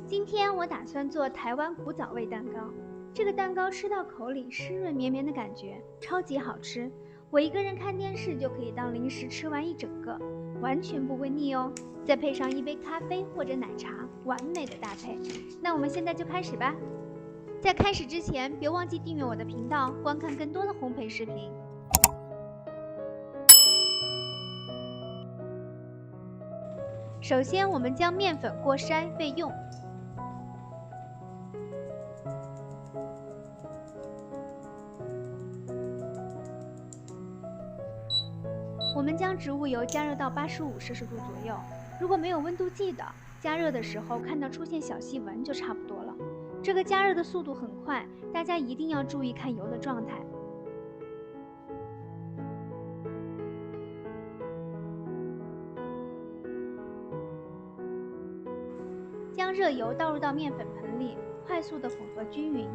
今天我打算做台湾古早味蛋糕。这个蛋糕吃到口里湿润绵绵的感觉，超级好吃。我一个人看电视就可以当零食吃完一整个，完全不会腻哦。再配上一杯咖啡或者奶茶，完美的搭配。那我们现在就开始吧。在开始之前，别忘记订阅我的频道，观看更多的烘焙视频。首先，我们将面粉过筛备用。我们将植物油加热到85摄氏度左右，如果没有温度计的，加热的时候看到出现小细纹就差不多了。这个加热的速度很快，大家一定要注意看油的状态。将热油倒入到面粉盆里，快速的混合均匀。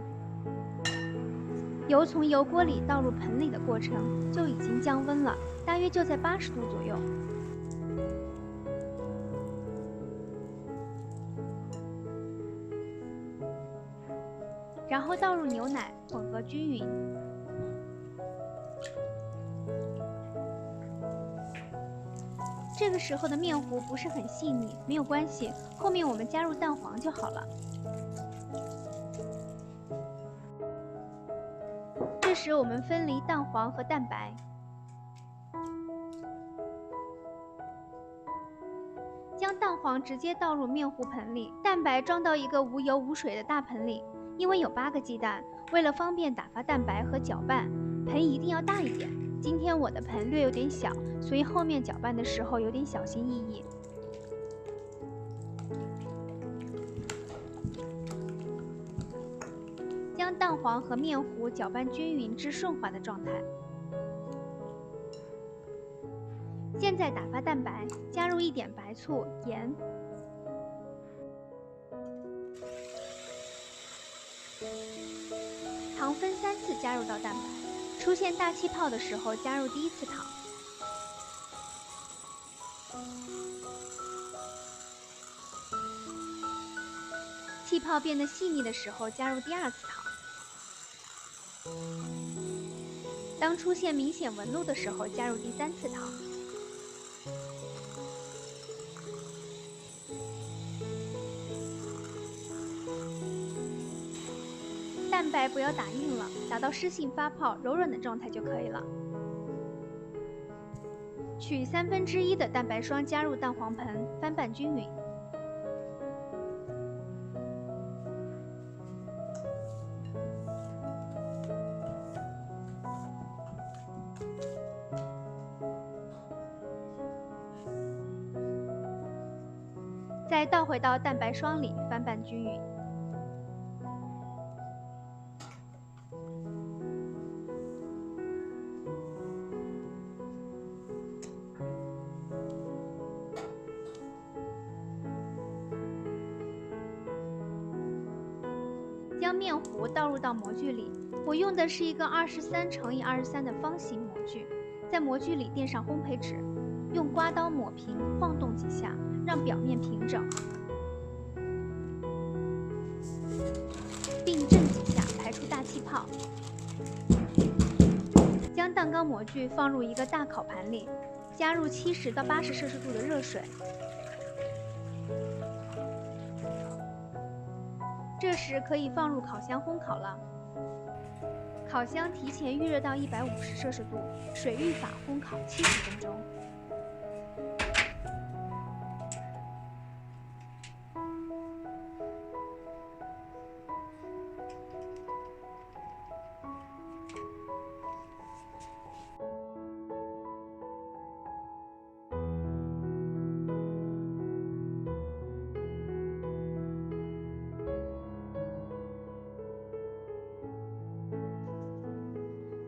油从油锅里倒入盆里的过程就已经降温了，大约就在80度左右。然后倒入牛奶，混合均匀。这个时候的面糊不是很细腻，没有关系，后面我们加入蛋黄就好了。这时我们分离蛋黄和蛋白，将蛋黄直接倒入面糊盆里，蛋白装到一个无油无水的大盆里。因为有8个鸡蛋，为了方便打发蛋白和搅拌，盆一定要大一点。今天我的盆略有点小，所以后面搅拌的时候有点小心翼翼。将蛋黄和面糊搅拌均匀至顺滑的状态。现在打发蛋白，加入一点白醋、盐。糖分3次加入到蛋白，出现大气泡的时候加入第1次糖。气泡变得细腻的时候加入第2次糖。当出现明显纹路的时候加入第3次糖。蛋白不要打硬了，打到湿性发泡、柔软的状态就可以了。取1/3的蛋白霜加入蛋黄盆，翻拌均匀。再倒回到蛋白霜里，翻拌均匀。将面糊倒入到模具里，我用的是一个23×23的方形模具，在模具里垫上烘焙纸，用刮刀抹平，晃动几下，让表面平整，并震几下，排出大气泡。将蛋糕模具放入一个大烤盘里，加入70到80摄氏度的热水。这时可以放入烤箱烘烤了。烤箱提前预热到150摄氏度，水浴法烘烤70分钟。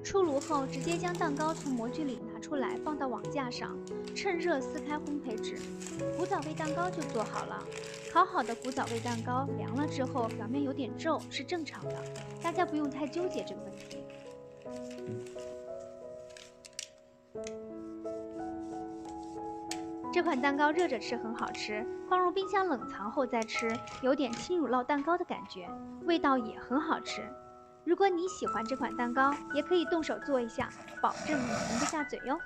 出炉后，直接将蛋糕从模具里拿出来，放到网架上，趁热撕开烘焙纸，古早味蛋糕就做好了。烤好的古早味蛋糕凉了之后，表面有点皱是正常的，大家不用太纠结这个问题。这款蛋糕热着吃很好吃，放入冰箱冷藏后再吃，有点轻乳酪蛋糕的感觉，味道也很好吃。如果你喜欢这款蛋糕，也可以动手做一下，保证你停不下嘴哟。